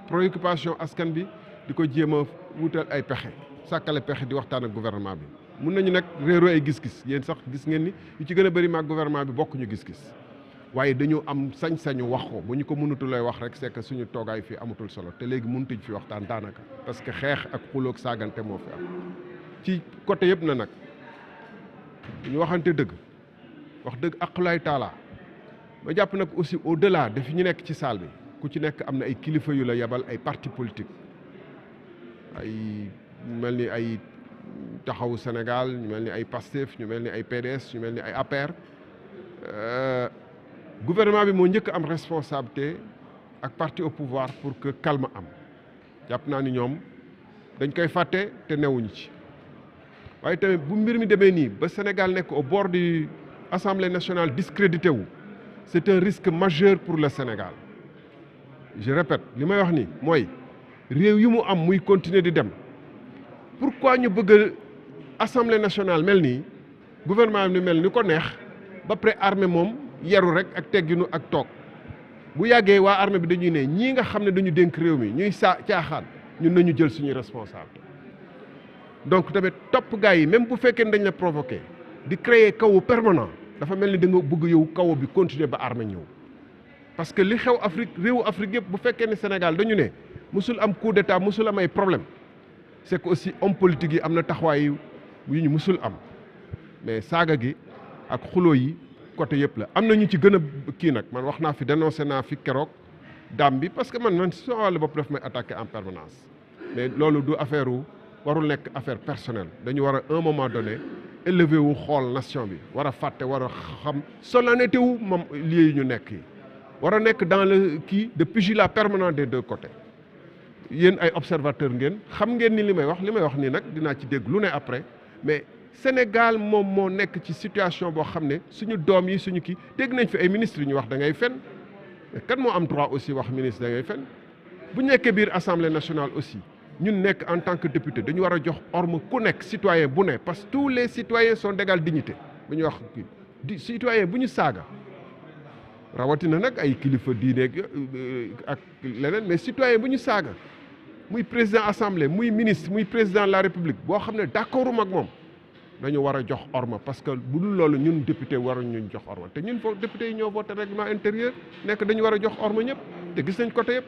préoccupation askan bi di ko jéem a wutal ay pexe sàkkale pexe di waxtaan ak gouvernement bi mun nañu nag réeroo ay gis-gis yéen sax gis ngeen ni yu ci gën a bëri maag gouvernement bi bokkuñu gis-gis waaye dañu am sañ-sañu wax ko bu ñu ko mënutulay wax rek c'est que suñu toogaay fii amatul solo te léegi mënutuñ fi waxtaan daanaka parce que xeex ak xuloog saagante moo fi am ci côté yëpp na nag ñu waxante dëgg wax dëgg aqulaay taala ma jàpp nag aussi au delà de fi ñu nekk ci salle bi ku ci nekk am na ay kilifa yu la yebal ay parti politique ay mel ni ay taxawu Sénégal ñu mel ni ay Pastef ñu mel ni ay PDS ñu mel ni ay APR gouvernement bi moo njëkk am responsabilité ak parti au pouvoir pour que calme am jàpp naa ni ñoom dañ koy fàtte te newuñu ci waaye tamit bu mbir mi demee nii ba Sénégal nekk au bord du Assemblée nationale discrédité wu c'est un risque majeur pour le Sénégal je répète li may wax ni mooy réew yi mu am muy continuer di dem pourquoi ñu bëgg Assemblée nationale mel nii gouvernement bi mel ni ko neex ba pare armée moom yaru rek ak tegginu ak toog bu yàggee waa armée bi dañuy ne ñii nga xam ne dañu dénk réew mi ñuy caaxaan ñun nañu jël suñuy responsabilité donc tamit topp gars yi même bu fekkee ne dañ la provoqué di créer kawu permanent dafa mel ni da nga bëgg yow kaw bi continuer ba armée ñëw parce que li xew Afrique réewu Afrique yëpp bu fekkee ne Sénégal dañu ne musul am coup d'état musul am ay problème c'est que aussi homme politique yi am na taxawaay yu ñu musul am mais saaga gi ak xuloo yi côté yëpp la am na ñu ci gën a kii nag man wax naa fi dénoncé naa fi keroog daam bi parce que man si wàllu bopp daf may attaqué en permanence mais loolu du affaire warul nekk affaire personnelle dañu war a un moment donné élevé wu xool nation bi war a fàtte war a xam solennité wu moom lieu yi ñu nekk yi war a nekk dans le kii de pugilat permanent des deux côtés yéen ay observateur ngeen xam ngeen ni li may wax nii nag dinaa ci dégg lu ne après mais Sénégal moom moo nekk ci situation boo xam ne suñu doom yi suñu kii dégg nañ fi ay ministres yu ñu wax da ngay fen mais kan moo am droit aussi wax ministre da ngay fen bu ñu nekkee biir Assemblée nationale aussi ñun nekk en tant que député dañu war a jox orme ku nekk citoyen bu ne parce que tous les citoyens sont d'égale dignité bu ñu wax kii citoyen bu ñu saaga rawatina nag ay kilifa diine ak leneen mais citoyen bu ñu saaga muy président assemblée muy ministre muy président de la république boo xam ne d'accord ak moom dañu war a jox orma parce que bu dul loolu ñun député waruñu ñu jox orma te ñun foofu député yi ñoo voté règlement intérieur nekk dañu war a jox orma ñëpp te gis nañ côté yëpp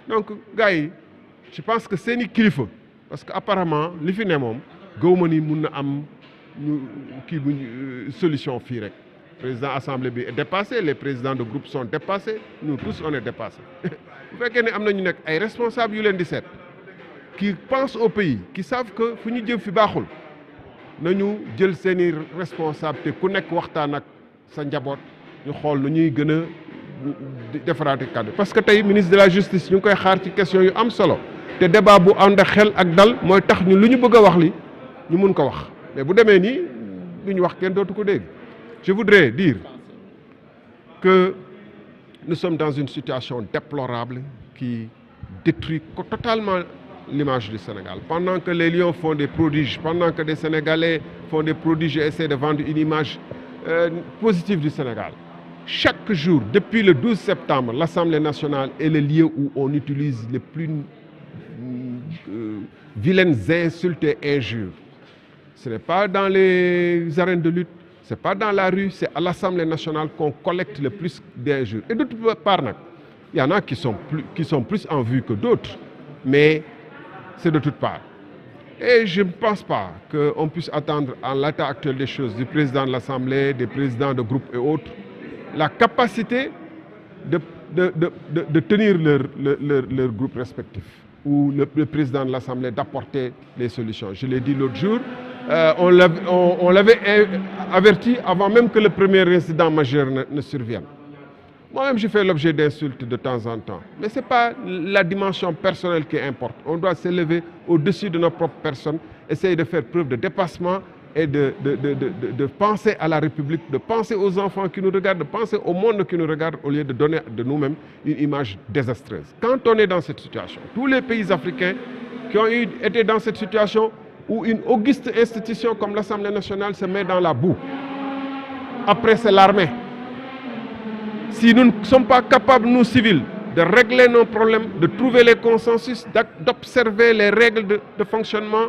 donc gars yi je pense que seeni kilifa parce que apparemment li fi ne moom gëwma ni mun na am ñu kii bu solution fii rek président assemblée bi est dépassé les présidents de groupe sont dépassés nous tous on est dépassés bu fekkee ne am nañu nekk ay responsables yu leen di seet qui pensent au pays qui savent que fu ñu jëm fi baaxul nañu jël seeni responsabilité ku nekk waxtaan ak sa njaboot ñu xool nu ñuy gën a defaraate kàddu parce que tey ministre de la justice ñu ngi koy xaar ci question yu am solo te débat bu ànd ak xel ak dal mooy tax ñu lu ñu bëgg a wax li ñu mun ko wax mais bu demee nii lu ñu wax kenn dootu ko dégg. Je voudrais dire que nous sommes dans une situation déplorable qui détruit totalement l'image du Sénégal. Pendant que les Lions font des prodiges, pendant que des Sénégalais font des prodiges et essaient de vendre une image positive du Sénégal, chaque jour, depuis le 12 septembre, l'Assemblée nationale est le lieu où on utilise les plus vilaines insultes et injures. Ce n'est pas dans les arènes de lutte, c'est pas dans la rue, c'est à l'Assemblée nationale qu'on collecte le plus d'injures. Et d'autre part, il y en a qui sont plus en vue que d'autres, mais c'est de toutes parts. Et je ne pense pas qu'on puisse attendre, en l'état actuel des choses, du président de l'Assemblée, des présidents de groupes et autres, la capacité de tenir leur groupe respectif, ou le président de l'Assemblée d'apporter les solutions. Je l'ai dit l'autre jour, on l'avait averti avant même que le premier incident majeur ne survienne. Moi-même, je fais l'objet d'insultes de temps en temps. Mais ce n'est pas la dimension personnelle qui importe. On doit s'élever au-dessus de nos propres personnes, essayer de faire preuve de dépassement et de penser à la République, de penser aux enfants qui nous regardent, de penser au monde qui nous regarde au lieu de donner de nous-mêmes une image désastreuse. Quand on est dans cette situation, tous les pays africains qui ont été dans cette situation où une auguste institution comme l'Assemblée nationale se met dans la boue. Après, c'est l'armée. Si nous ne sommes pas capables, nous civils, de régler nos problèmes, de trouver les consensus, d'observer les règles de fonctionnement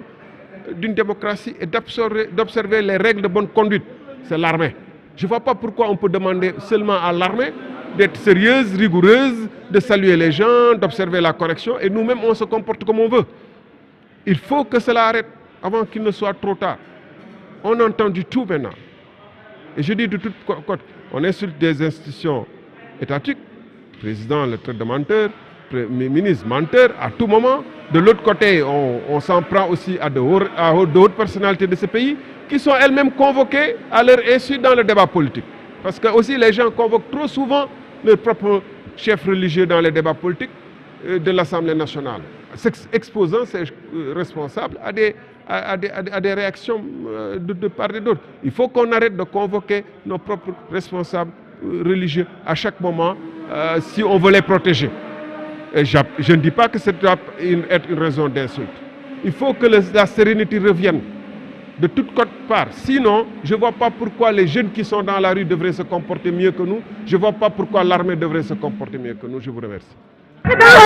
d'une démocratie et d'observer les règles de bonne conduite. C'est l'armée. Je ne vois pas pourquoi on peut demander seulement à l'armée d'être sérieuse, rigoureuse, de saluer les gens, d'observer la correction, et nous-mêmes on se comporte comme on veut. Il faut que cela arrête avant qu'il ne soit trop tard. On entend du tout maintenant. Et je dis de toute côte, on insulte des institutions étatiques, président le traite de menteur, ministre menteur à tout moment. De l'autre côté, on s'en prend aussi à de hautes personnalités de ce pays qui sont elles-mêmes convoquées à leur insu dans le débat politique. Parce que aussi les gens convoquent trop souvent leurs propres chefs religieux dans les débats politiques de l'Assemblée nationale, exposant ces responsables à des réactions de part et d'autre. Il faut qu'on arrête de convoquer nos propres responsables religieux à chaque moment si on veut les protéger. Et je ne dis pas que ça doit être une raison d'insulte. Il faut que la sérénité revienne de toutes parts. Sinon, je ne vois pas pourquoi les jeunes qui sont dans la rue devraient se comporter mieux que nous. Je ne vois pas pourquoi l'armée devrait se comporter mieux que nous. Je vous remercie.